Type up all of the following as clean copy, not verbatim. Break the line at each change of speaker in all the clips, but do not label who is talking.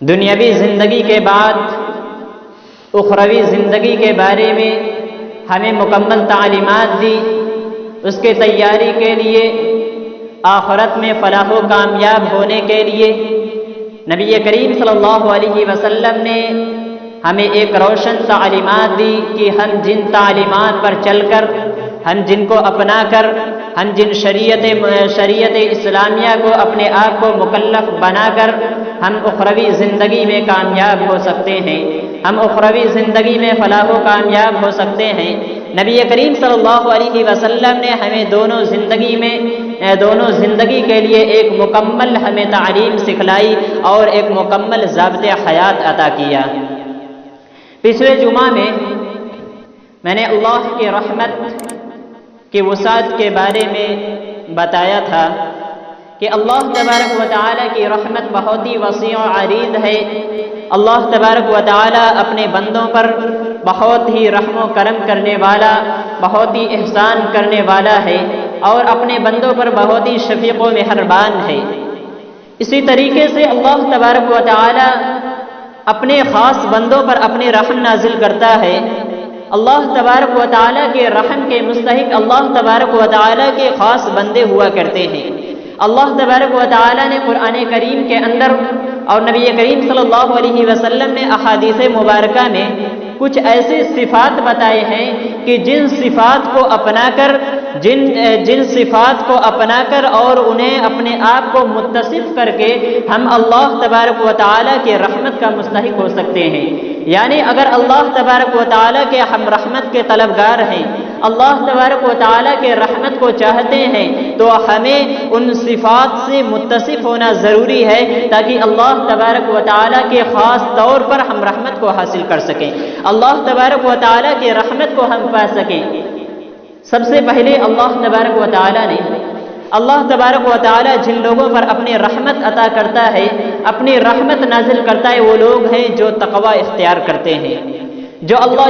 دنیاوی زندگی کے بعد اخروی زندگی کے بارے میں ہمیں مکمل تعلیمات دی، اس کے تیاری کے لیے، آخرت میں فلاح و کامیاب ہونے کے لیے نبی کریم صلی اللہ علیہ وسلم نے ہمیں ایک روشن تعلیمات دی کہ ہم جن تعلیمات پر چل کر، ہم جن کو اپنا کر، ہم جن شریعت اسلامیہ کو اپنے آپ کو مکلف بنا کر ہم اخروی زندگی میں کامیاب ہو سکتے ہیں، ہم اخروی زندگی میں فلاح و کامیاب ہو سکتے ہیں۔ نبی کریم صلی اللہ علیہ وسلم نے ہمیں دونوں زندگی کے لیے ایک مکمل ہمیں تعلیم سکھلائی اور ایک مکمل ضابطۂ حیات عطا کیا۔ پچھلے جمعہ میں نے اللہ کی رحمت کی وسعت کے بارے میں بتایا تھا کہ اللہ تبارک و تعالیٰ کی رحمت بہت ہی وسیع و عریض ہے۔ اللہ تبارک و تعالیٰ اپنے بندوں پر بہت ہی رحم و کرم کرنے والا، بہت ہی احسان کرنے والا ہے اور اپنے بندوں پر بہت ہی شفیق و مہربان ہے۔ اسی طریقے سے اللہ تبارک و تعالیٰ اپنے خاص بندوں پر اپنے رحم نازل کرتا ہے۔ اللہ تبارک و تعالیٰ کے رحم کے مستحق اللہ تبارک و تعالیٰ کے خاص بندے ہوا کرتے ہیں۔ اللہ تبارک و تعالیٰ نے قرآن کریم کے اندر اور نبی کریم صلی اللہ علیہ وسلم نے احادیث مبارکہ میں کچھ ایسے صفات بتائے ہیں کہ جن صفات کو اپنا کر اور انہیں اپنے آپ کو متصف کر کے ہم اللہ تبارک و تعالیٰ کے رحمت کا مستحق ہو سکتے ہیں۔ یعنی اگر اللہ تبارک و تعالیٰ کے ہم رحمت کے طلبگار ہیں، اللہ تبارک و تعالیٰ کے رحمت کو چاہتے ہیں، تو ہمیں ان صفات سے متصف ہونا ضروری ہے تاکہ اللہ تبارک و تعالیٰ کے خاص طور پر ہم رحمت کو حاصل کر سکیں، اللہ تبارک و تعالیٰ کی رحمت کو ہم پا سکیں۔ سب سے پہلے اللہ تبارک و تعالیٰ جن لوگوں پر اپنی رحمت عطا کرتا ہے، اپنی رحمت نازل کرتا ہے، وہ لوگ ہیں جو تقوی اختیار کرتے ہیں،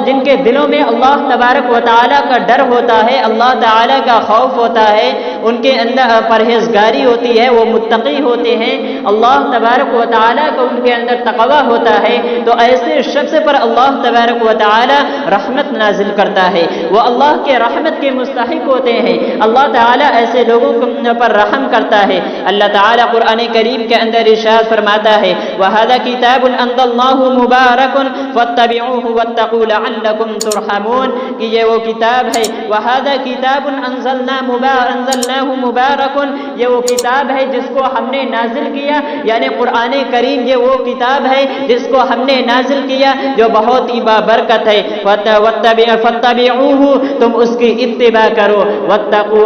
جن کے دلوں میں اللہ تبارک و تعالیٰ کا ڈر ہوتا ہے، اللہ تعالیٰ کا خوف ہوتا ہے، ان کے اندر پرہیزگاری ہوتی ہے، وہ متقی ہوتے ہیں، اللہ تبارک و تعالیٰ کو ان کے اندر تقوی ہوتا ہے، تو ایسے شخص پر اللہ تبارک و تعالیٰ رحمت نازل کرتا ہے، وہ اللہ کے رحمت کے مستحق ہوتے ہیں، اللہ تعالیٰ ایسے لوگوں پر رحم کرتا ہے۔ اللہ تعالیٰ قرآن کریم کے اندر ارشاد فرماتا ہے وَهَذَا كِتَابٌ أَنزَلْنَاهُ مُبَارَكٌ فَاتَّبِعُوهُ وَاتَّقُوا لَعَلَّكُمْ تُرْحَمُونَ کہ یہ وہ کتاب ہے، وَهَذَا كِتَابٌ أَنزَلْنَاهُ مُبَارَكٌ، یہ وہ کتاب ہے جس کو ہم نے نازل کیا، یعنی قرآن کریم یہ وہ کتاب ہے جس کو ہم نے نازل کیا جو بہت ہی بابرکت ہے۔ فَاتَّبِعُوهُ، تم اس کی اتباع کرو، وَاتَّقُوا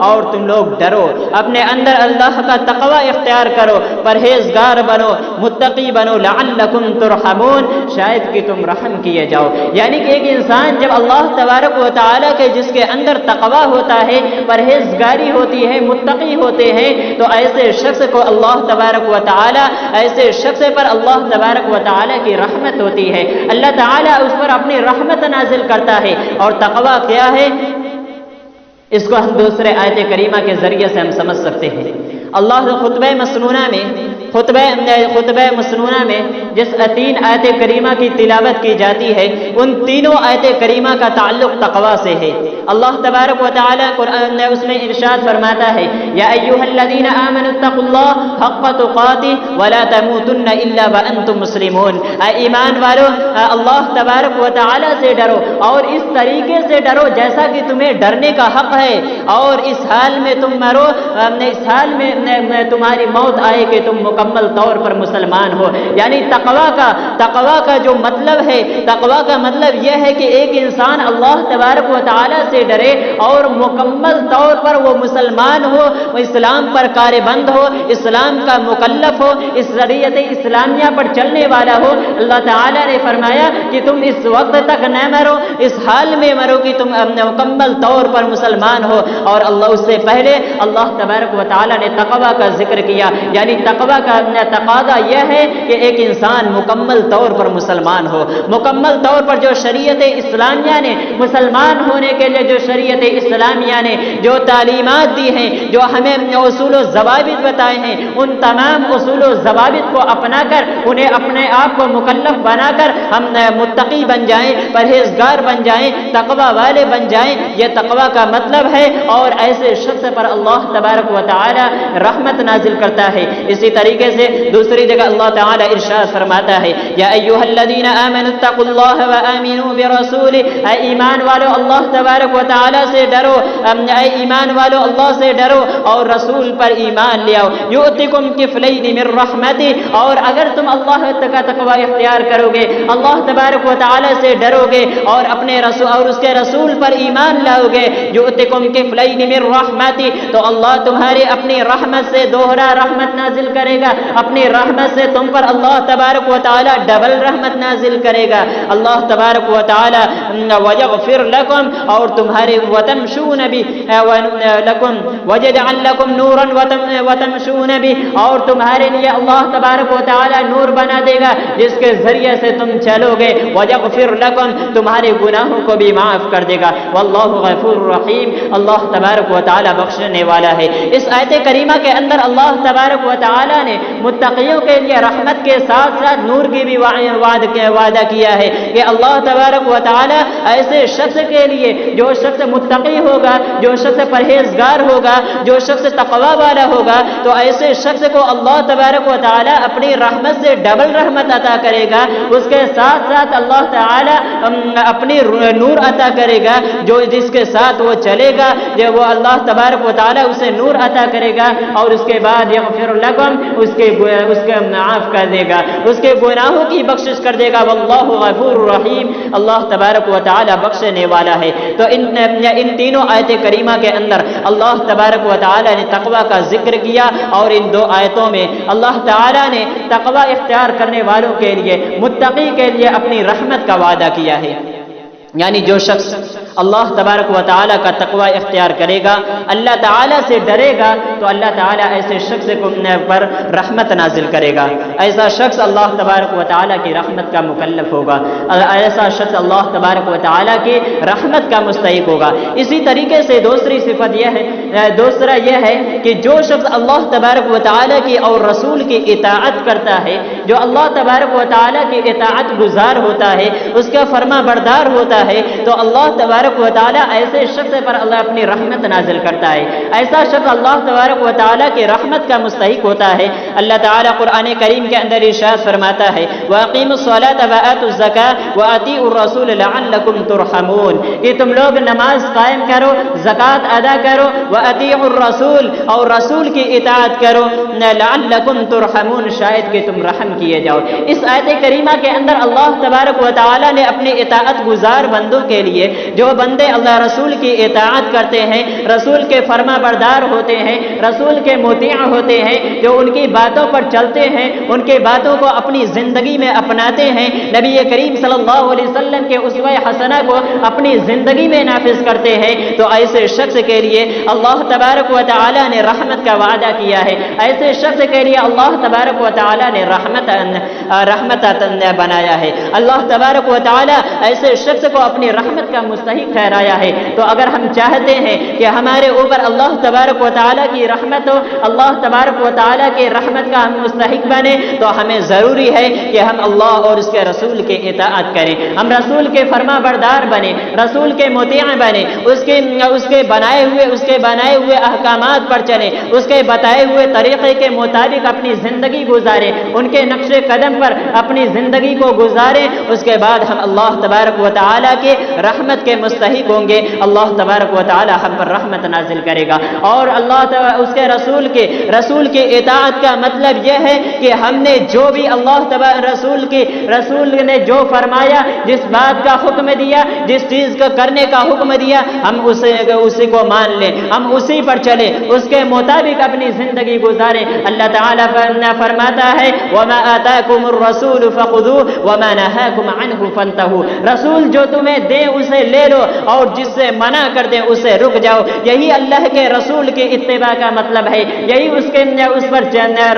اور تم لوگ ڈرو، اپنے اندر اللہ کا تقوی اختیار کرو، پرہیزگار بنو، متقی بنو، لعلکم ترحمون، شاید کہ تم رحم کیے جاؤ۔ یعنی کہ ایک انسان جب اللہ تبارک و تعالیٰ کے جس کے اندر تقوی ہوتا ہے، پرہیزگاری ہوتی ہے، متقی ہوتے ہیں، تو ایسے شخص کو اللہ تبارک و تعالیٰ، ایسے شخص پر اللہ تبارک و تعالیٰ کی رحمت ہوتی ہے، اللہ تعالیٰ اس پر اپنی رحمت نازل کرتا ہے۔ اور تقوی کیا ہے اس کو ہم دوسرے آیت کریمہ کے ذریعے سے ہم سمجھ سکتے ہیں۔ اللہ خطبہ مسنونہ میں جس 3 آیت کریمہ کی تلاوت کی جاتی ہے، ان تینوں آیت کریمہ کا تعلق تقوی سے ہے۔ اللہ تبارک و تعالیٰ قرآن نے اس میں ارشاد فرماتا ہے یا ایھا الذین آمنوا اتقوا اللہ حق تقاتہ ولا تموتن الا وانتم مسلمون، اے ایمان والو اللہ تبارک و تعالیٰ سے ڈرو اور اس طریقے سے ڈرو جیسا کہ تمہیں ڈرنے کا حق ہے، اور اس حال میں تم مرو، اس حال میں تمہاری موت آئے کہ تم مکمل طور پر مسلمان ہو۔ یعنی تقوی کا جو مطلب ہے، تقوی کا مطلب یہ ہے کہ ایک انسان اللہ تبارک و تعالیٰ سے ڈرے اور مکمل طور پر وہ مسلمان ہو، وہ اسلام پر کاربند ہو، اسلام کا مکلف ہو، اس شریعت اسلامیہ پر چلنے والا ہو۔ اللہ تعالیٰ نے فرمایا کہ تم اس وقت تک نہ مرو، اس حال میں مرو کہ تم مکمل طور پر مسلمان مسلمان ہو۔ اور اللہ اس سے پہلے اللہ تبارک و تعالی نے تقوی کا ذکر کیا، یعنی تقوی کا تقاضا یہ ہے کہ ایک انسان مکمل طور پر مسلمان ہو، مکمل طور پر جو شریعت اسلامیہ نے مسلمان ہونے کے لیے جو شریعت اسلامیہ نے جو تعلیمات دی ہیں، جو ہمیں اصول و ضوابط بتائے ہیں، ان تمام اصول و ضوابط کو اپنا کر انہیں اپنے آپ کو مکلف بنا کر ہم متقی بن جائیں، پرہیزگار بن جائیں، تقوی والے بن جائیں۔ یہ تقوی کا مطلب ہے، اور ایسے شخص پر اللہ تبارک و تعالی رحمت نازل کرتا ہے۔ اسی طریقے سے دوسری جگہ اللہ تعالی ارشاد فرماتا ہے، یا ایھا الذین آمنوا اتقوا اللہ وآمنوا برسولہ، اے ایمان والو اللہ تبارک و تعالی سے ڈرو، اے ایمان والو اللہ سے ڈرو اور رسول پر ایمان لے آؤ۔ یؤتکم کفلین من رحمتہ، اور اگر تم اللہ کا تقوی اختیار کرو گے، اللہ تبارک و تعالی سے ڈرو گے اور اپنے رسول اور اس کے رسول پر ایمان لاؤ گے، یؤتکم کفلین من رحمتہ، تو اللہ تمہاری اپنی رحمت سے دوہرا رحمت نازل کرے گا، اپنی رحمت سے تم پر اللہ تبارک و تعالی ڈبل رحمت نازل کرے گا۔ اللہ تبارک و تعالی ویغفر لکم، اور تمہارے وتمشون لکم ویجعل لکم نورا وتمشون بھی، اور تمہارے لیے اللہ تبارک و تعالی نور بنا دے گا جس کے ذریعے سے تم چلو گے، ویغفر لکم، تمہارے گناہوں کو بھی معاف کر دے گا، واللہ غفور رحیم، اللہ تبارک و تعالی بخشنے والا ہے۔ اس آیت کریمہ کے اندر اللہ تبارک و تعالی نے متقیوں کے لیے رحمت کے ساتھ ساتھ نور کی بھی وعدہ کیا ہے کہ اللہ تبارک و تعالی ایسے شخص کے لیے، جو شخص متقی ہوگا، جو شخص پرہیزگار ہوگا، جو شخص تقوی والا ہوگا، تو ایسے شخص کو اللہ تبارک و تعالی اپنی رحمت سے ڈبل رحمت عطا کرے گا، اس کے ساتھ ساتھ اللہ تعالی اپنی نور عطا کرے گا، جو جس کے ساتھ وہ چلے گا جو وہ اللہ تبارک و تعالی اسے نور عطا کرے گا، اور اس کے بعد یغفر لکم، اس کے معاف کر دے گا، اس کے گناہوں کی بخشش کر دے گا، واللہ غفور رحیم، اللہ تبارک و تعالی بخشنے والا ہے۔ تو ان تینوں آیت کریمہ کے اندر اللہ تبارک و تعالی نے تقوی کا ذکر کیا، اور ان دو آیتوں میں اللہ تعالی نے تقوی اختیار کرنے والوں کے لیے، متقی کے لیے اپنی رحمت کا وعدہ کیا ہے، یعنی جو شخص اللہ تبارک و تعالی کا تقوی اختیار کرے گا، اللہ تعالی سے ڈرے گا، تو اللہ تعالی ایسے شخص پر رحمت نازل کرے گا، ایسا شخص اللہ تبارک و تعالی کی رحمت کا مکلف ہوگا، ایسا شخص اللہ تبارک و تعالی کی رحمت کا مستحق ہوگا۔ اسی طریقے سے دوسری صفت یہ ہے، دوسرا یہ ہے کہ جو شخص اللہ تبارک و تعالی کی اور رسول کی اطاعت کرتا ہے، جو اللہ تبارک و تعالی کی اطاعت گزار ہوتا ہے، اس کا فرما بردار ہوتا ہے، تو اللہ تبارک و تعالی ایسے شخص پر اللہ اپنی رحمت نازل کرتا ہے، ایسا شخص اللہ تبارک و تعالی کی رحمت کا مستحق ہوتا ہے۔ اللہ تعالی قرآن کریم کے اندر ارشاد فرماتا ہے، وَأَقِيمُوا الصَّلَاةَ وَآتُوا الزَّكَاةَ وَأَطِيعُوا الرَّسُولَ لَعَلَّكُمْ تُرْحَمُونَ، کہ تم لوگ نماز قائم کرو، زکوٰۃ ادا کرو، وَأَطِيعُوا الرَّسُولَ، اور رسول کی اطاعت کرو، لَعَلَّكُمْ تُرْحَمُونَ، شاید کہ تم رحم کیے جاؤ۔ اس آیت کریمہ کے اندر اللہ تبارک و تعالی نے اپنی اطاعت گزار بندوں کے لیے، جو بندے اللہ رسول کی اطاعت کرتے ہیں، رسول کے فرما بردار ہوتے ہیں، رسول کے مطیع ہوتے ہیں، جو ان کی باتوں پر چلتے ہیں، ان کی باتوں کو اپنی زندگی میں اپناتے ہیں، نبی کریم صلی اللہ علیہ وسلم کے اسوہ حسنہ کو اپنی زندگی میں نافذ کرتے ہیں، تو ایسے شخص کے لیے اللہ تبارک و تعالی نے رحمت کا وعدہ کیا ہے، ایسے شخص کے لیے اللہ تبارک و تعالی نے رحمت بنایا ہے، اللہ تبارک و تعالی ایسے شخص کو اپنی رحمت کا مستحق ٹھہرایا ہے۔ تو اگر ہم چاہتے ہیں کہ ہمارے اوپر اللہ تبارک و تعالی کی رحمت ہو، اللہ تبارک و تعالی کی رحمت کا ہم مستحق بنے، تو ہمیں ضروری ہے کہ ہم اللہ اور اس کے رسول کی اطاعت کریں، ہم رسول کے فرما بردار بنیں، رسول کے مطیع بنیں، اس کے بنائے ہوئے احکامات پر چلیں، اس کے بتائے ہوئے طریقے کے مطابق اپنی زندگی گزاریں، ان کے نقش قدم پر اپنی زندگی کو گزاریں، اس کے بعد ہم اللہ تبارک و تعالی کے رحمت کے مستحق ہوں گے، اللہ تبارک و تعالی ہم پر رحمت نازل کرے گا۔ اور اللہ اس کے رسول کی اطاعت کا مطلب یہ ہے کہ ہم نے جو بھی اللہ رسول نے جو فرمایا، جس بات کا حکم دیا، جس چیز کو کرنے کا حکم دیا، ہم اسی کو مان لیں، ہم اسی پر چلیں، اس کے مطابق اپنی زندگی گزاریں۔ اللہ تعالی فرماتا ہے، وَمَا آتاکم الرسول فخذوہ وما نہاکم عنہ فانتہوا، رسول جو تمہیں دے اسے لے لو اور جس سے منع کر دیں اسے رک جاؤ۔ یہی اللہ کے رسول کے اتباع کا مطلب ہے، یہی اس پر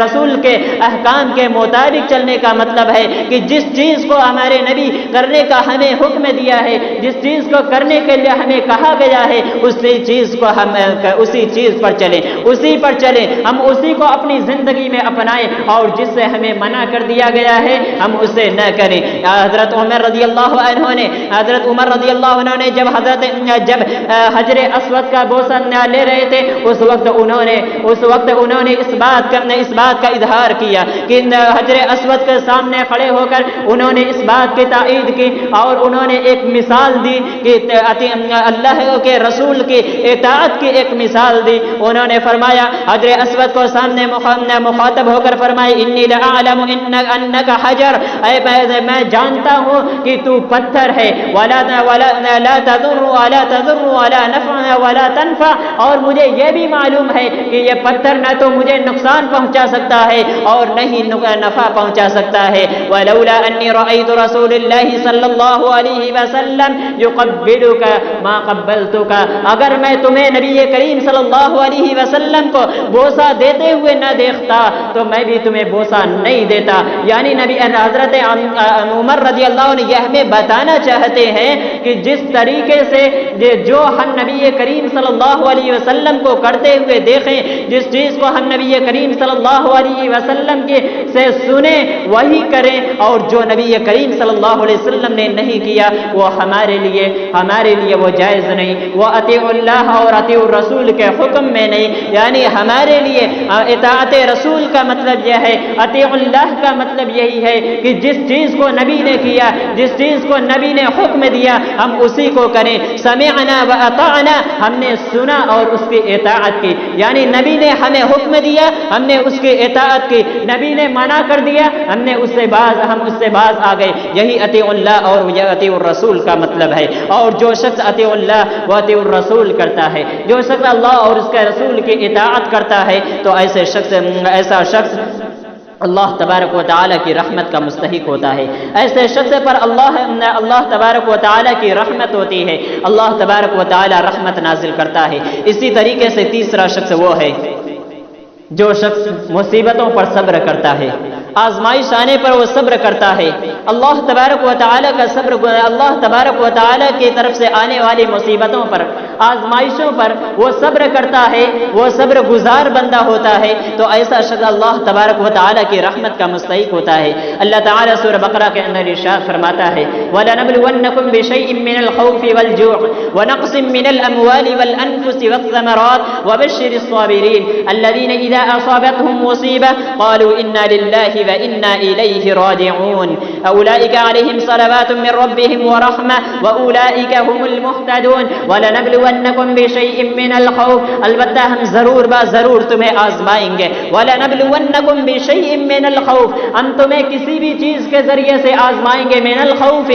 رسول کے احکام کے مطابق چلنے کا مطلب ہے کہ جس چیز کو ہمارے نبی کرنے کا ہمیں حکم دیا ہے، جس چیز کو کرنے کے لیے ہمیں کہا گیا ہے، اسی چیز کو ہم اسی چیز پر چلیں، اسی پر چلیں، ہم اسی کو اپنی زندگی میں اپنائیں، اور جس سے ہمیں منع کر دیا گیا ہے ہم اسے نہ کریں۔ حضرت عمر رضی اللہ عنہ نے جب حجر اسود کا بوسہ لے رہے تھے، اس وقت انہوں نے اس بات کا اظہار کیا کہ حجر اسود کے سامنے کھڑے ہو کر انہوں نے اس بات کی تائید کی، اور انہوں نے ایک مثال دی کہ اللہ کے رسول کی اطاعت کی ایک مثال دی۔ انہوں نے فرمایا، حجر اسود کو سامنے مخاطب ہو کر فرمایا، انی لأعلم انک حجر، میں جانتا ہوں کہ تو پتھر ہے، ولا تضر ولا نفع ولا تنفع، اور مجھے یہ بھی معلوم ہے کہ یہ پتھر نہ تو مجھے نقصان پہنچا سکتا ہے اور نہ ہی نفع پہنچا سکتا ہے۔ ولولا انی رأیت رسول اللہ صلی اللہ علیہ وسلم یقبلک ما قبلتک، اگر میں تمہیں نبی کریم صلی اللہ علیہ وسلم کو بوسہ دیتے ہوئے نہ دیکھتا تو میں بھی تمہیں بوسہ نہیں دیتا۔ یعنی نبی حضرت عمر رضی اللہ عنہ یہ ہمیں بتانا چاہتے ہیں کہ جس طریقے سے جو ہم نبی کریم صلی اللہ علیہ وسلم کو کرتے ہوئے دیکھیں، جس چیز کو ہم نبی کریم صلی اللہ علیہ وسلم سے سنیں وہی کریں، اور جو نبی کریم صلی اللہ علیہ وسلم نے نہیں کیا وہ ہمارے لیے وہ جائز نہیں، وہ اطیعوا اللہ اور اطیعوا الرسول کے حکم میں نہیں۔ یعنی ہمارے لیے اطاعت رسول کا مطلب یہ ہے، اطیعوا اللہ کا مطلب یہی ہے کہ جس چیز کو نبی نے کیا، جس چیز کو نبی نے حکم دیا ہم اسی کو کریں۔ سمعنا واطعنا، ہم نے سنا اور اس کی اطاعت کی، یعنی نبی نے ہمیں حکم دیا ہم نے اس کی اطاعت کی، نبی نے منع کر دیا ہم اس سے باز آ گئے۔ یہی اطیعوا اللہ اور اطیعوا الرسول کا مطلب ہے۔ اور جو شخص اطیعوا اللہ و اطیعوا الرسول کرتا ہے، جو شخص اللہ اور اس کے رسول کی اطاعت کرتا ہے، تو ایسا شخص اللہ تبارک و تعالیٰ کی رحمت کا مستحق ہوتا ہے۔ ایسے شخص پر اللہ تبارک و تعالیٰ کی رحمت ہوتی ہے، اللہ تبارک و تعالیٰ رحمت نازل کرتا ہے۔ اسی طریقے سے تیسرا شخص وہ ہے جو شخص مصیبتوں پر صبر کرتا ہے، آزمائش آنے پر وہ صبر کرتا ہے، اللہ تبارک و تعالیٰ کا صبر، اللہ تبارک و تعالیٰ کی طرف سے آنے والی مصیبتوں پر، آزمائشوں پر وہ صبر کرتا ہے، وہ صبر گزار بندہ ہوتا ہے، تو ایسا شخص اللہ تبارک و تعالیٰ کی رحمت کا مستحق ہوتا ہے۔ اللہ تعالیٰ سورہ بقرہ کے اندر ارشاد فرماتا ہے، وَلَنَبْلُوَنَّكُمْ بِشَيْءٍ مِّنَ الْخَوْفِ وَالْجُوعِ وَنَقْصٍ مِّنَ الْأَمْوَالِ وَالْأَنفُسِ وَالثَّمَرَاتِ وَبَشِّرِ الصَّابِرِينَ الَّذِينَ إِذَا أَصَابَتْهُمْ مُصِيبَةٌ قَالُوا إِنَّا لِلَّهِ وَإِنَّا إِلَيْهِ راجعون أولئك عليهم صلوات من ربهم ورحمة وأولئك هم المهتدون ولنبلونكم بشيء من الخوف، البتہ ہم ضرور تمہیں آزمائیں گے، ولنبلونكم بشيء من الخوف، ہم تمہیں کسی بھی چیز کے ذریعے سے آزمائیں گے، من الخوف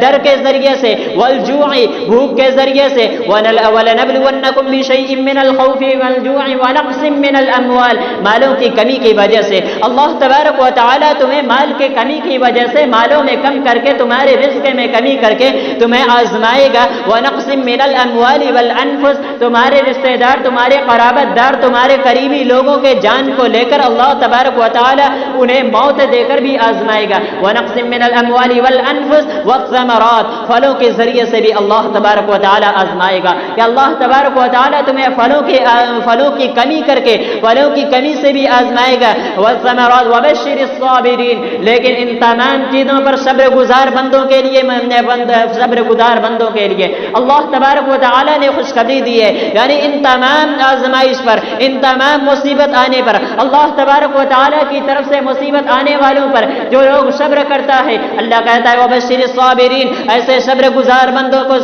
ڈر کے ذریعے سے، والجوع بھوک کے ذریعے سے، ولنبلونكم بشيء من الخوف والجوع ونقص من الأموال مالوں کی کمی کی وجہ سے، اللہ تبارک و تعالیٰ تمہیں مال کی کمی کی وجہ سے مالوں میں کم کر کے، تمہارے رزق میں کمی کر کے تمہیں آزمائے گا، وَنَقْصٍ مِّنَ الْأَمْوَالِ وَالْأَنفُسِ، تمہارے رشتہ دار، تمہارے قرابت دار، تمہارے قریبی لوگوں کے جان کو لے کر اللہ تبارک و تعالیٰ انہیں موت دے کر بھی آزمائے گا، وَنَقْصٍ مِّنَ الْأَمْوَالِ وَالْأَنفُسِ وَالثَّمَرَاتِ، پھلوں کے ذریعے سے بھی اللہ تبارک و تعالیٰ آزمائے گا کہ اللہ تبارک و تعالیٰ تمہیں پھلوں کی کمی کر کے، پھلوں کی کمی سے بھی آزمائے گا، وَالثَّمَرَاتِ وَبَشِّرِ الصَّابِرِينَ، لیکن ان تمام چیزوں پر صبر گزار بندوں کے لیے اللہ تبارک و تعالیٰ نے خوشخبری دی ہے، یعنی ان تمام آزمائش پر، ان تمام مصیبت آنے پر، اللہ تبارک و تعالیٰ کی طرف سے مصیبت آنے والوں پر جو لوگ صبر کرتا ہے، اللہ کہتا ہے وَبَشِّرِ الصَّابِرِينَ، ایسے صبر گزار بندوں کو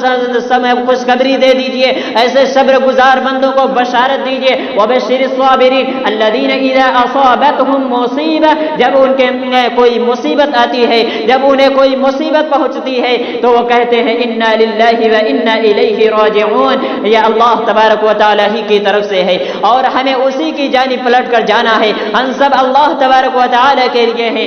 خوشخبری دے دیجئے، ایسے صبر گزار بندوں کو بشارت دیجئے، وَبَشِّرِ الصَّابِرِينَ الَّذِينَ إِذَا أَصَابَتْهُمْ مُصِيبَةٌ، جب ان کے کوئی مصیبت آتی ہے، جب انہیں کوئی مصیبت پہنچتی ہے تو وہ کہتے ہیں اِنَّا لِلَّهِ وَإِنَّا الیہ راجعون، یہ اللہ تبارک و تعالی ہی کی طرف سے ہے اور ہمیں اسی کی جانب پلٹ کر جانا ہے۔ ہم سب اللہ تبارک و تعالی کے لیے ہیں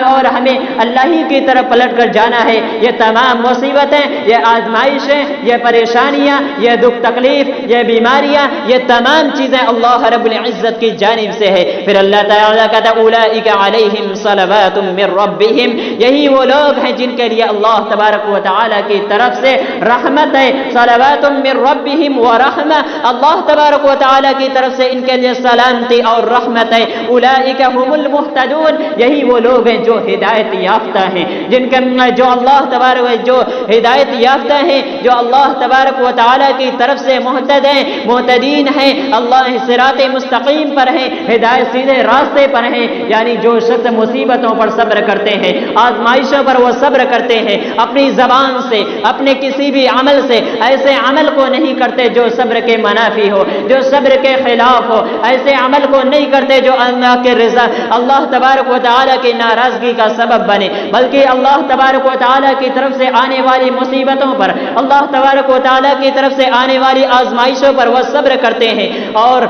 اور ہمیں اللہ ہی کی طرف پلٹ کر جانا ہے۔ یہ تمام مصیبتیں، یہ آزمائشیں، یہ پریشانیاں، یہ دکھ تکلیف، یہ بیماریاں، یہ تمام چیزیں اللہ رب العزت کی جانب سے ہے۔ پھر اللہ تعالیٰ کہتا ہے اولئک علیہم صلوات من ربہم، یہی وہ لوگ ہیں جن کے لیے اللہ تبارک و تعالیٰ کی طرف سے رحمت ہے۔ صلوات من ربہم ورحمہ، اللہ تبارک و تعالیٰ کی طرف سے ان کے لیے سلامتی اور رحمت ہے۔ اولئک هم المہتدون، یہی وہ لوگ ہیں جو ہدایت یافتہ ہیں، جن کے جو اللہ تبارک جو ہدایت یافتہ ہیں، جو اللہ تبارک و تعالیٰ کی طرف سے مہتد ہیں، مہتدین ہیں، اللہ صراط مستقیم پر ہیں، ہدایت سیدھے راستے پر ہیں۔ یعنی جو شخص مصیبتوں پر صبر کرتے ہیں، آزمائشوں پر وہ صبر کرتے ہیں، اپنی زبان سے، اپنے کسی بھی عمل سے ایسے عمل کو نہیں کرتے جو صبر کے منافی ہو، جو صبر کے خلاف ہو، ایسے عمل کو نہیں کرتے جو اللہ کے رضا، اللہ تبارک و تعالیٰ کی ناراضگی کا سبب بنے، بلکہ اللہ تبارک و تعالیٰ کی طرف سے آنے والی مصیبتوں پر، اللہ تبارک و تعالیٰ کی طرف سے آنے والی آزمائشوں پر وہ صبر کرتے ہیں اور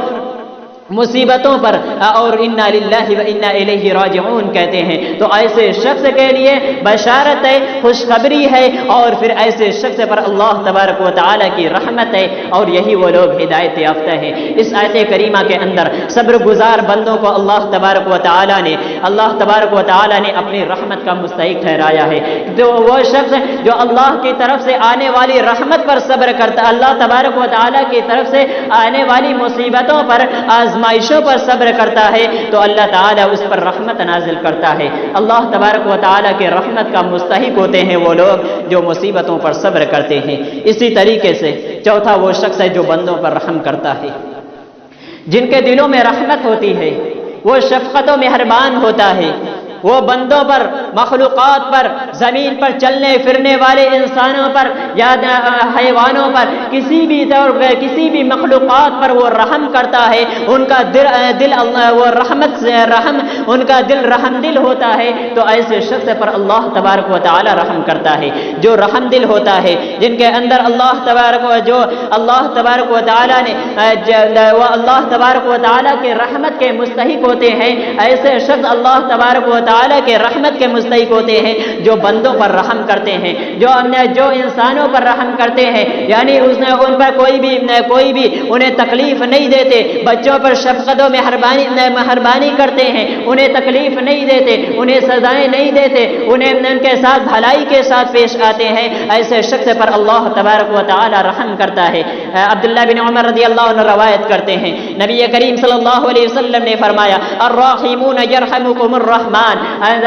مصیبتوں پر اور انا للہ و انا الیہ راجعون کہتے ہیں۔ تو ایسے شخص کے لیے بشارت ہے، خوشخبری ہے، اور پھر ایسے شخص پر اللہ تبارک و تعالیٰ کی رحمت ہے، اور یہی وہ لوگ ہدایت یافتہ ہیں۔ اس آیت کریمہ کے اندر صبر گزار بندوں کو اللہ تبارک و تعالیٰ نے اپنی رحمت کا مستحق ٹھہرایا ہے۔ تو وہ شخص جو اللہ کی طرف سے آنے والی رحمت پر صبر کرتا، اللہ تبارک و تعالیٰ کی طرف سے آنے والی مصیبتوں پر، آزمائشوں پر صبر کرتا ہے تو اللہ تعالیٰ اس پر رحمت نازل کرتا ہے۔ اللہ تبارک و تعالیٰ کے رحمت کا مستحق ہوتے ہیں وہ لوگ جو مصیبتوں پر صبر کرتے ہیں۔ اسی طریقے سے چوتھا وہ شخص ہے جو بندوں پر رحم کرتا ہے، جن کے دلوں میں رحمت ہوتی ہے، وہ شفقت و مہربان ہوتا ہے، وہ بندوں پر، مخلوقات پر، زمین پر چلنے پھرنے والے انسانوں پر یا حیوانوں پر، کسی بھی مخلوقات پر وہ رحم کرتا ہے۔ ان کا دل وہ رحمت سے ان کا دل رحم دل ہوتا ہے، تو ایسے شخص پر اللہ تبارک و تعالی رحم کرتا ہے۔ جو رحم دل ہوتا ہے، جن کے اندر اللہ تبارک و تعالی نے وہ اللہ تبارک و تعالی کے رحمت کے مستحق ہوتے ہیں، ایسے شخص اللہ تبارک و تعالی کے رحمت کے مستحق ہوتے ہیں جو بندوں پر رحم کرتے ہیں، جو انسانوں پر رحم کرتے ہیں، یعنی ان پر کوئی بھی انہیں تکلیف نہیں دیتے، بچوں پر شفقت و مہربانی کرتے ہیں، انہیں تکلیف نہیں دیتے، انہیں سزائیں نہیں دیتے، ان کے ساتھ بھلائی کے ساتھ پیش آتے ہیں، ایسے شخص پر اللہ تبارک و تعالی رحم کرتا ہے۔ عبداللہ بن عمر رضی اللہ عنہ روایت کرتے ہیں، نبی کریم صلی اللہ علیہ وسلم نے فرمایا الراحمون یرحمکم الرحمن،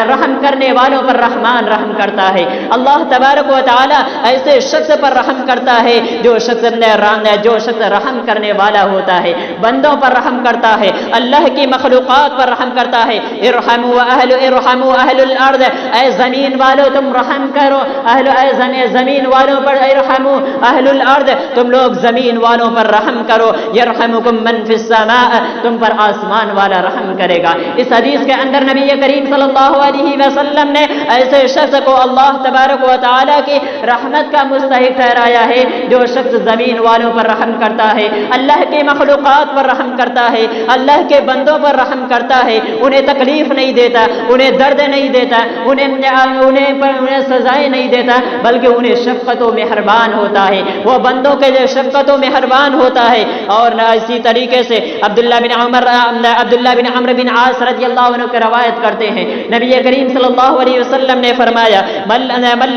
رحم کرنے والوں پر رحمان رحم کرتا ہے۔ اللہ تبارک و تعالی ایسے شخص پر رحم کرتا ہے جو شخص رحم کرنے والا ہوتا ہے، بندوں پر رحم کرتا ہے، اللہ کی مخلوقات پر رحم کرتا ہے۔ ارحموا اہل الارض، اے زمین والوں تم رحم کرو، زمین والوں پر ارحموا اہل الارض، تم لوگ زمین والوں پر رحم کرو، یرحمکم من فی السماء، تم پر آسمان والا رحم کرے گا۔ اس حدیث کے اندر نبی کریم صلی اللہ علیہ وسلم نے ایسے شخص کو اللہ تبارک و تعالی کی رحمت کا مستحق ٹھہرایا ہے جو شخص زمین والوں پر رحم کرتا ہے، اللہ کے مخلوقات پر رحم کرتا ہے، اللہ کے بندوں پر رحم کرتا ہے، انہیں تکلیف نہیں دیتا، انہیں درد نہیں دیتا، انہیں سزائیں نہیں دیتا، بلکہ انہیں شفقت و مہربان ہوتا ہے، وہ بندوں کے لیے شفقت و مہربان ہوتا ہے۔ اور اسی طریقے سے عبداللہ بن عمرو بن عاص رضی اللہ عنہ کی روایت کرتے ہیں، نبی کریم صلی اللہ علیہ وسلم نے فرمایا من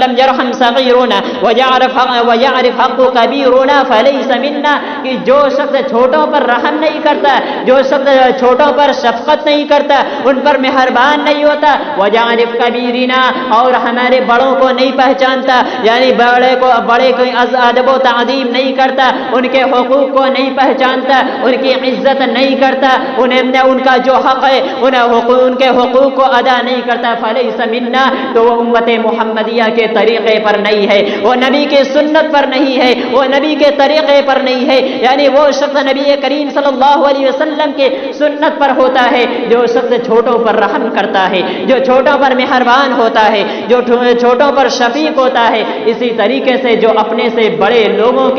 لم يرحم صغیرنا ويعرف حق کبیرنا فليس منا، کہ جو شخص چھوٹوں پر رحم نہیں کرتا، جو شخص چھوٹوں پر شفقت نہیں کرتا، ان پر مہربان نہیں ہوتا، ويعرف کبیرنا، اور ہمارے بڑوں کو نہیں پہچانتا، یعنی بڑے کو ادب و تعظیم نہیں کرتا، ان کے حقوق کو نہیں پہچانتا، ان کی عزت نہیں کرتا، ان کا جو حق ہے ان کے حقوق کو ادا نہیں کرتا، فلیس فلیس منا، تو وہ امت محمدیہ کے طریقے پر نہیں ہے، وہ نبی کی سنت پر نہیں ہے، وہ نبی کے طریقے پر نہیں ہے۔ یعنی وہ شخص نبی کریم صلی اللہ علیہ وسلم کے سنت پر ہوتا ہے جو شخص چھوٹوں پر رحم کرتا ہے، جو چھوٹوں پر مہربان ہوتا ہے، جو چھوٹوں پر شفیق ہوتا ہے۔ اسی طریقے سے جو اپنے سے بڑے لوگوں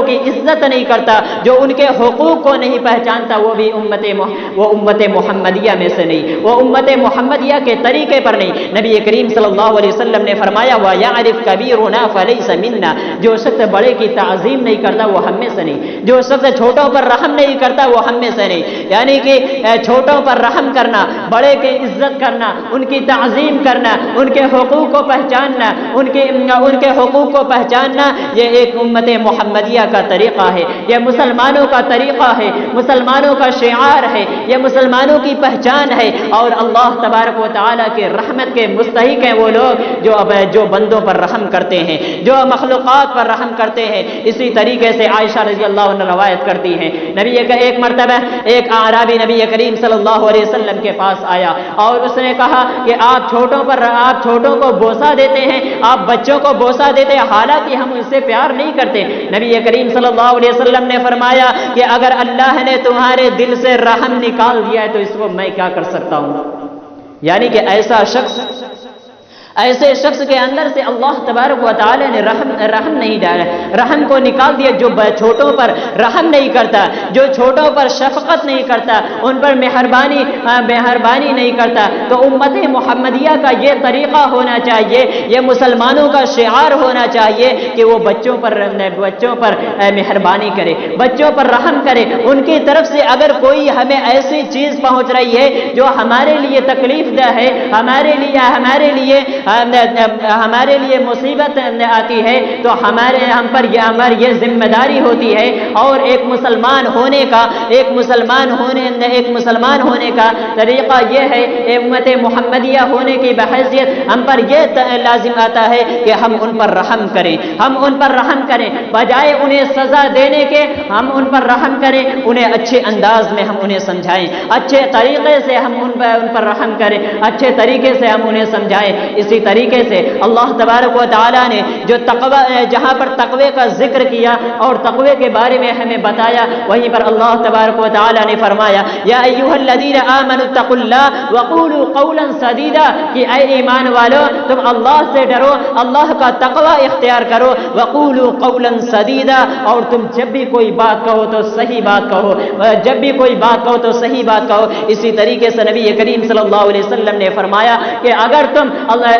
کی عزت نہیں کرتا، جو ان کے حقوق کو نہیں پہچانتا، وہ بھی امت محمدیہ میں سے نہیں، وہ امت محمدیہ کے طریقے پر نہیں۔ نبی کریم صلی اللہ علیہ وسلم نے فرمایا وَيَعْرِفْ كَبِيرُنَا فَلَيْسَ مِنَّا، جو شخص بڑے کی تعظیم نہیں کرتا وہ ہم میں سے نہیں، جو شخص چھوٹوں پر رحم نہیں کرتا وہ ہم میں سے نہیں۔ یعنی کہ چھوٹوں پر رحم کرنا، بڑے کی عزت کرنا، ان کی تعظیم کرنا، ان کے حقوق کو پہچاننا، ان کے حقوق کو پہچاننا، یہ ایک امت محمدیہ کا طریقہ ہے، یہ مسلمانوں کا طریقہ ہے، مسلمانوں کا شعار ہے، یہ مسلمانوں کی پہچان ہے۔ اور اللہ تبارک و تعالیٰ کے رحمت کے مستحق ہیں وہ لوگ جو بندوں پر رحم کرتے ہیں، جو مخلوقات پر رحم کرتے ہیں۔ اسی طریقے سے عائشہ رضی اللہ عنہ روایت کرتی ہیں، نبی کا ایک مرتبہ ایک اعرابی نبی کریم صلی اللہ علیہ وسلم کے پاس آیا اور اس نے کہا کہ آپ چھوٹوں کو بوسہ دیتے ہیں، آپ بچوں کو بوسہ دیتے ہیں، حالانکہ ہم ان سے پیار نہیں کرتے۔ نبی کریم صلی اللہ علیہ وسلم نے فرمایا کہ اگر اللہ نے تمہارے دل سے رحم نکال دیا ہے تو اس کو میں کیا کر سکتا ہوں؟ یعنی کہ ایسے شخص کے اندر سے اللہ تبارک و تعالی نے رحم نہیں ڈالا، رحم کو نکال دیا۔ جو چھوٹوں پر رحم نہیں کرتا، جو چھوٹوں پر شفقت نہیں کرتا، ان پر مہربانی نہیں کرتا، تو امت محمدیہ کا یہ طریقہ ہونا چاہیے، یہ مسلمانوں کا شعار ہونا چاہیے کہ وہ بچوں پر مہربانی کرے، بچوں پر رحم کرے۔ ان کی طرف سے اگر کوئی ہمیں ایسی چیز پہنچ رہی ہے جو ہمارے لیے تکلیف دہ ہے، ہمارے لیے مصیبت آتی ہے، تو ہم پر ہماری یہ ذمہ داری ہوتی ہے۔ اور ایک مسلمان ہونے کا طریقہ یہ ہے، امت محمدیہ ہونے کی بحیثیت ہم پر یہ لازم آتا ہے کہ ہم ان پر رحم کریں، بجائے انہیں سزا دینے کے ہم ان پر رحم کریں، انہیں اچھے انداز میں ہم انہیں سمجھائیں، اچھے طریقے سے ہم ان پر رحم کریں، اچھے طریقے سے ہم انہیں سمجھائیں۔ اسی طریقے سے اللہ تبارک و تعالیٰ نے جو جہاں پر تقوی کا ذکر کیا اور تقوی کے بارے میں ہمیں بتایا، وہیں پر اللہ تبارک و تعالیٰ نے فرمایا یا ایھا الذین آمنوا اتقوا اللہ وقولوا قولا سدیدا، کہ اے ایمان والو تم اللہ سے ڈرو، اللہ کا تقوی اختیار کرو، وقولوا قولا سدیدا، اور تم جب بھی کوئی بات کہو تو صحیح بات کہو، اسی طریقے سے نبی کریم صلی اللہ علیہ وسلم نے فرمایا کہ اگر تم اللہ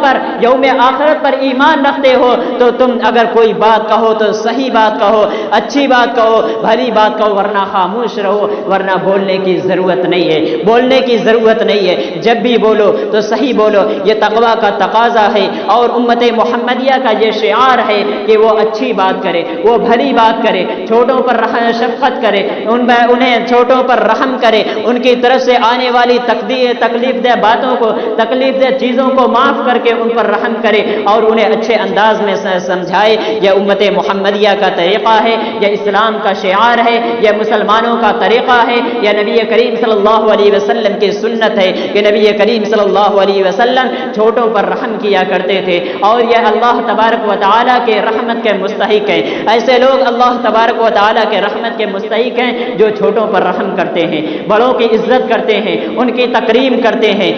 پر یوم آخرت پر ایمان رکھتے ہو تو تم اگر کوئی بات کہو تو صحیح بات کہو، اچھی بات کہو، بھلی بات کہو، ورنہ خاموش رہو، ورنہ بولنے کی ضرورت نہیں ہے، جب بھی بولو تو صحیح بولو۔ یہ تقوی کا تقاضا ہے اور امت محمدیہ کا یہ شعار ہے کہ وہ اچھی بات کرے، وہ بھلی بات کرے، چھوٹوں پر شفقت کرے، انہیں چھوٹوں پر رحم کرے، ان کی طرف سے آنے والی تکلیف دہ باتوں کو، تکلیف دہ چیزوں کو معاف کر کے ان پر رحم کرے اور انہیں اچھے انداز میں سمجھائے۔ یہ امت محمدیہ کا طریقہ ہے، یہ اسلام کا شعار ہے، یہ مسلمانوں کا طریقہ ہے، یہ نبی کریم صلی اللہ علیہ وسلم کی سنت ہے کہ نبی کریم صلی اللہ علیہ وسلم چھوٹوں پر رحم کیا کرتے تھے، اور یہ اللہ تبارک و تعالیٰ کے رحمت کے مستحق ہیں۔ ایسے لوگ اللہ تبارک و تعالیٰ کے رحمت کے مستحق ہیں جو چھوٹوں پر رحم کرتے ہیں، بڑوں کی عزت کرتے ہیں، ان کی تکریم کرتے ہیں،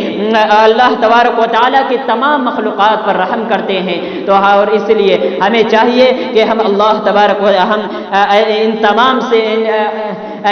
اللہ تبارک و تعالیٰ کی تمام مخلوقات پر رحم کرتے ہیں۔ تو اور اس لیے ہمیں چاہیے کہ ہم اللہ تبارک و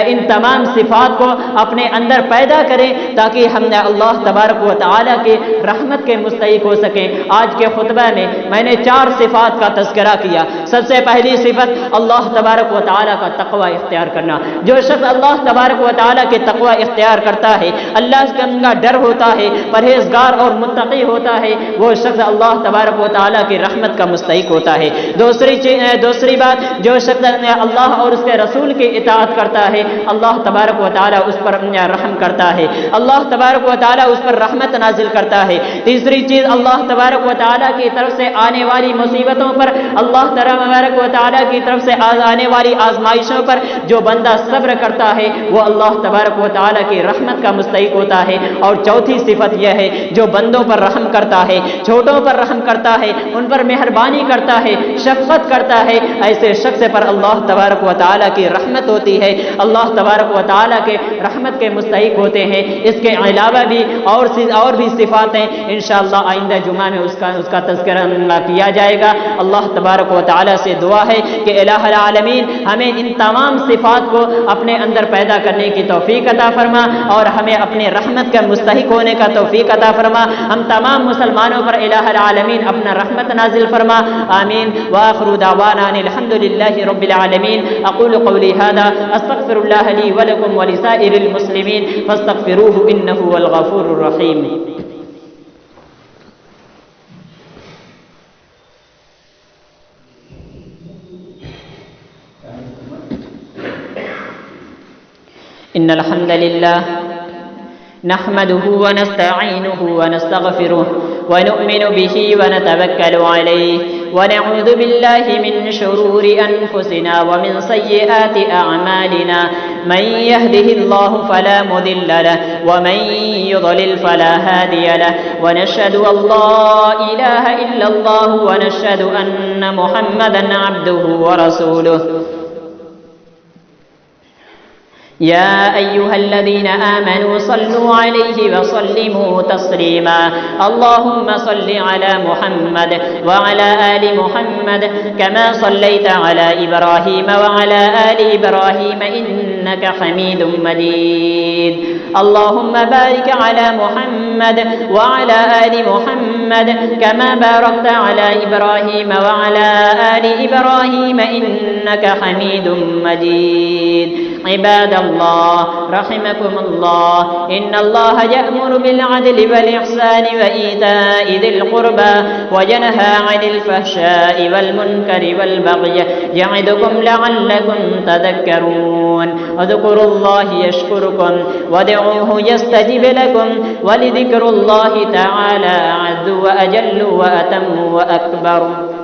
ان تمام صفات کو اپنے اندر پیدا کریں تاکہ ہم اللہ تبارک و تعالیٰ کی رحمت کے مستحق ہو سکیں۔ آج کے خطبہ میں میں نے 4 صفات کا تذکرہ کیا۔ سب سے پہلی صفت اللہ تبارک و تعالیٰ کا تقوی اختیار کرنا۔ جو شخص اللہ تبارک و تعالیٰ کے تقوی اختیار کرتا ہے، اللہ کا ڈر ہوتا ہے، پرہیزگار اور متقی ہوتا ہے، وہ شخص اللہ تبارک و تعالیٰ کی رحمت کا مستحق ہوتا ہے۔ دوسری بات، جو شخص اللہ اور اس کے رسول کی اطاعت کرتا ہے ہے اللہ تبارک و تعالیٰ اس پر رحم کرتا ہے، اللہ تبارک و تعالیٰ اس پر رحمت نازل کرتا ہے۔ تیسری چیز، اللہ تبارک و تعالیٰ کی طرف سے آنے والی مصیبتوں پر، اللہ تبارک و تعالیٰ کی طرف سے آنے والی آزمائشوں پر جو بندہ صبر کرتا ہے وہ اللہ تبارک و تعالیٰ کی رحمت کا مستحق ہوتا ہے۔ اور چوتھی صفت یہ ہے، جو بندوں پر رحم کرتا ہے، چھوٹوں پر رحم کرتا ہے، ان پر مہربانی کرتا ہے، شفقت کرتا ہے، ایسے شخص پر اللہ تبارک و تعالیٰ کی رحمت ہوتی ہے، اللہ تبارک و تعالیٰ کے رحمت کے مستحق ہوتے ہیں۔ اس کے علاوہ بھی اور بھی صفات ہیں، انشاءاللہ آئندہ جمعہ میں اس کا تذکرہ کیا جائے گا۔ اللہ تبارک و تعالیٰ سے دعا ہے کہ الہ العالمین ہمیں ان تمام صفات کو اپنے اندر پیدا کرنے کی توفیق عطا فرما اور ہمیں اپنے رحمت کا مستحق ہونے کا توفیق عطا فرما۔ ہم تمام مسلمانوں پر الہ العالمین اپنا رحمت نازل فرما، آمین۔ وآخر دعوانا الحمد للہ رب العالمین۔ اقول قولی هذا استغفر اللہ لی ولکم ولسائر المسلمین فاستغفروه انه هو الغفور الرحیم۔ ان الحمد لله نحمده ونستعينه ونستغفره ونؤمن به ونتوكل عليه ونعوذ بالله من شرور أنفسنا ومن سيئات أعمالنا، من يهده الله فلا مضل له ومن يضلل فلا هادي له، ونشهد أن لا إله إلا الله ونشهد أن محمدا عبده ورسوله۔ يا أيها الذين آمنوا صلوا عليه وسلموا تسليما، اللهم صل على محمد وعلى آل محمد كما صليت على إبراهيم وعلى آل إبراهيم إنك حميد مجيد، اللهم بارك على محمد وعلى آل محمد كما باركت على إبراهيم وعلى آل إبراهيم إنك حميد مجيد۔ عباد الله رحمكم الله، إن الله يأمر بالعدل والإحسان وإيتاء ذي القربى وينهى عن الفحشاء والمنكر والبغي يعظكم لعلكم تذكرون، اذكروا الله يشكركم وادعوه يستجب لكم، ولذكر الله تعالى أعز وأجل وأتم وأكبر۔